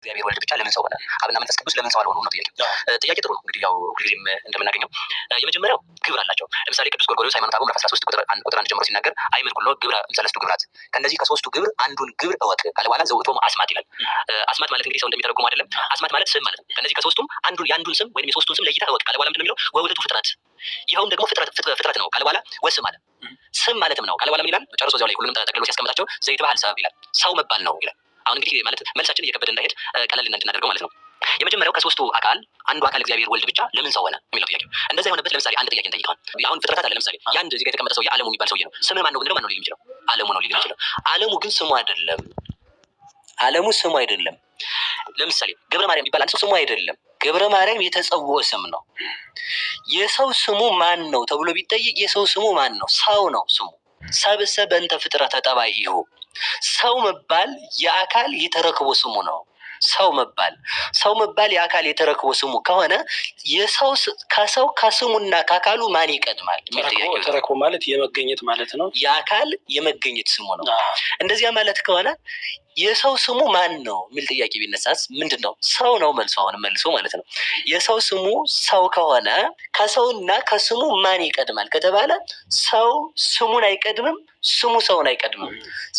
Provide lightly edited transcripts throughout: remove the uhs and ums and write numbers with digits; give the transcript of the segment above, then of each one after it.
እግዚአብሔር ወልድ ብቻ ለምን ሰው ሆነ? አብና መንፈስ ቅዱስ ለምን ሰው አልሆኑም ነው ጥያቄው። ጥያቄ ጥሩ ነው። እንግዲህ ያው ሁልጊዜም እንደምናገኘው የመጀመሪያው ግብር አላቸው። ለምሳሌ ቅዱስ ጎርጎርዮስ ሃይማኖተ አበው ምዕራፍ 13 ቁጥር 1 ጀምሮ ሲናገር አይምር ኩሎ ግብረ እምሰለስቱ ግብራት፣ ከነዚህ ከሶስቱ ግብር አንዱን ግብር እወቅ ካለ በኋላ ዘውእቶሙ አስማት ይላል። አስማት ማለት እንግዲህ ሰው እንደሚተረጉመው አይደለም። አስማት ማለት ስም ማለት ነው። ከነዚህ ከሶስቱም የአንዱን ስም ወይም የሶስቱን ስም ለይተህ እወቅ ካለ በኋላ ምንድነው የሚለው? ወውእቱ ፍጥረት፣ ይኸውም ደግሞ ፍጥረት ነው ካለ በኋላ ወስም አለ። ስም ማለትም ነው ካለ በኋላ ምን ይላል? ጨርሶ እዚያው ላይ ሁሉንም ጠቅልሎ ሲያስቀምጣቸው ዘይትበሃል ሰብ ይላል። ሰው መባል ነው ይላል። አሁን እንግዲህ ማለት መልሳችን እየከበደ እንዳይሄድ ቀለል እንድናደርገው ማለት ነው። የመጀመሪያው ከሶስቱ አካል አንዱ አካል እግዚአብሔር ወልድ ብቻ ለምን ሰው ሆነ የሚለው ጥያቄ። እንደዛ የሆነበት ለምሳሌ አንድ ጥያቄ እንጠይቀዋል። አሁን ፍጥረታት አለ። ለምሳሌ የአንድ እዚህ ጋር የተቀመጠ ሰውዬ ዓለሙ የሚባል ሰውዬ ነው። ስምህ ማን ነው ብንለው ማን ነው ሊል የሚችለው? ዓለሙ ነው ሊል የሚችለው። ዓለሙ ግን ስሙ አይደለም። ዓለሙ ስሙ አይደለም። ለምሳሌ ገብረ ማርያም የሚባል አንድ ሰው ስሙ አይደለም። ገብረ ማርያም የተጸውዖ ስም ነው። የሰው ስሙ ማን ነው ተብሎ ቢጠይቅ የሰው ስሙ ማን ነው? ሰው ነው ስሙ። ሰብእሰ በእንተ ፍጥረተ ጠባይሁ፣ ሰው መባል የአካል የተረክቦ ስሙ ነው። ሰው መባል የአካል የተረክቦ ስሙ ከሆነ የሰው ከሰው ከስሙና ከአካሉ ማን ይቀድማል? ተረክቦ ማለት የመገኘት ማለት ነው። የአካል የመገኘት ስሙ ነው። እንደዚያ ማለት ከሆነ የሰው ስሙ ማን ነው የሚል ጥያቄ ቢነሳስ ምንድን ነው? ሰው ነው መልሶ። አሁን መልሶ ማለት ነው የሰው ስሙ ሰው ከሆነ ከሰውና ከስሙ ማን ይቀድማል ከተባለ ሰው ስሙን አይቀድምም፣ ስሙ ሰውን አይቀድምም።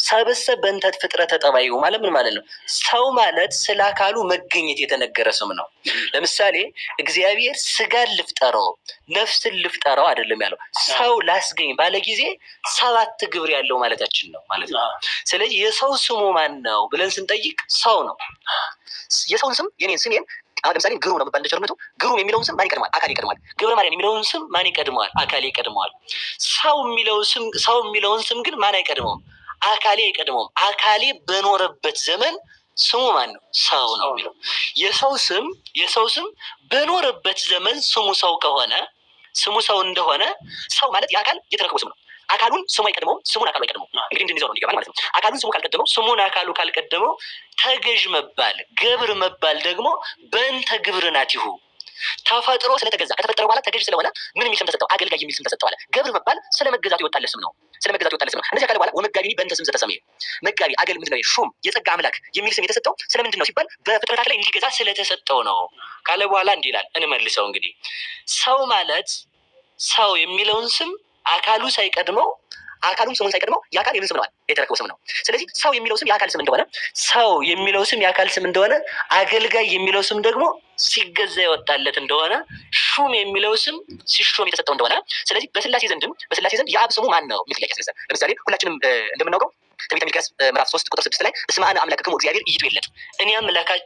ሰብእሰ በእንተ ፍጥረተ ጠባይሁ ማለት ምን ማለት ነው? ሰው ማለት ስለ አካሉ መገኘት የተነገረ ስም ነው። ለምሳሌ እግዚአብሔር ስጋን ልፍጠረው ነፍስን ልፍጠረው አይደለም ያለው፣ ሰው ላስገኝ ባለ ጊዜ 7 ግብር ያለው ማለታችን ነው ማለት ነው። ስለዚህ የሰው ስሙ ማን ነው ብለን ስንጠይቅ ሰው ነው። የሰውን ስም የኔን ስሜን አሁን ለምሳሌ ግሩም ነው መባል ቸርነቱ፣ ግሩም የሚለውን ስም ማን ይቀድመዋል? አካል ይቀድመዋል። ገብረ ማርያም የሚለውን ስም ማን ይቀድመዋል? አካል ይቀድመዋል። ሰው የሚለውን ስም ግን ማን አይቀድመውም? አካሌ አይቀድመውም። አካሌ በኖረበት ዘመን ስሙ ማን ነው? ሰው ነው የሚለው። የሰው ስም በኖረበት ዘመን ስሙ ሰው ከሆነ ስሙ ሰው እንደሆነ ሰው ማለት የአካል የተረከበ ስም ነው። አካሉን ስሙ አይቀድመውም፣ ስሙን አካሉ አይቀድመውም። እንግዲህ እንድንይዘው ነው እንዲገባል ማለት ነው። አካሉን ስሙ ካልቀደመው፣ ስሙን አካሉ ካልቀደመው ተገዥ መባል ገብር መባል ደግሞ በእንተ ግብር ናቲሁ፣ ተፈጥሮ ስለተገዛ ከተፈጠረ በኋላ ተገዥ ስለሆነ ምን የሚል ስም ተሰጠው? አገልጋይ የሚል ስም ተሰጠዋል። ገብር መባል ስለመገዛቱ የወጣለት ስም ነው። እንደዚህ ካለ በኋላ ወመጋቢኒ በእንተ ስም ዘተሰመየ፣ መጋቢ አገል ምንድን ነው? ሹም የጸጋ አምላክ የሚል ስም የተሰጠው ስለምንድን ነው ሲባል በፍጥረታት ላይ እንዲገዛ ስለተሰጠው ነው ካለ በኋላ እንዲህ ይላል። እንመልሰው እንግዲህ ሰው ማለት ሰው የሚለውን ስም አካሉ ሳይቀድመው አካሉም ስሙን ሳይቀድመው የአካል የምን ስም ነው? የተረከበው ስም ነው። ስለዚህ ሰው የሚለው ስም የአካል ስም እንደሆነ የአካል ስም እንደሆነ አገልጋይ የሚለው ስም ደግሞ ሲገዛ የወጣለት እንደሆነ ሹም የሚለው ስም ሲሾም የተሰጠው እንደሆነ ስለዚህ በስላሴ ዘንድ የአብ ስሙ ማን ነው የሚል ጥያቄ ያስነሳል። ለምሳሌ ሁላችንም እንደምናውቀው ትንቢተ ሚልክያስ ምዕራፍ 3 ቁጥር 6 ላይ እስመ አነ አምላክክሙ እግዚአብሔር ኢይትዌለድ፣ እኔ አምላካችሁ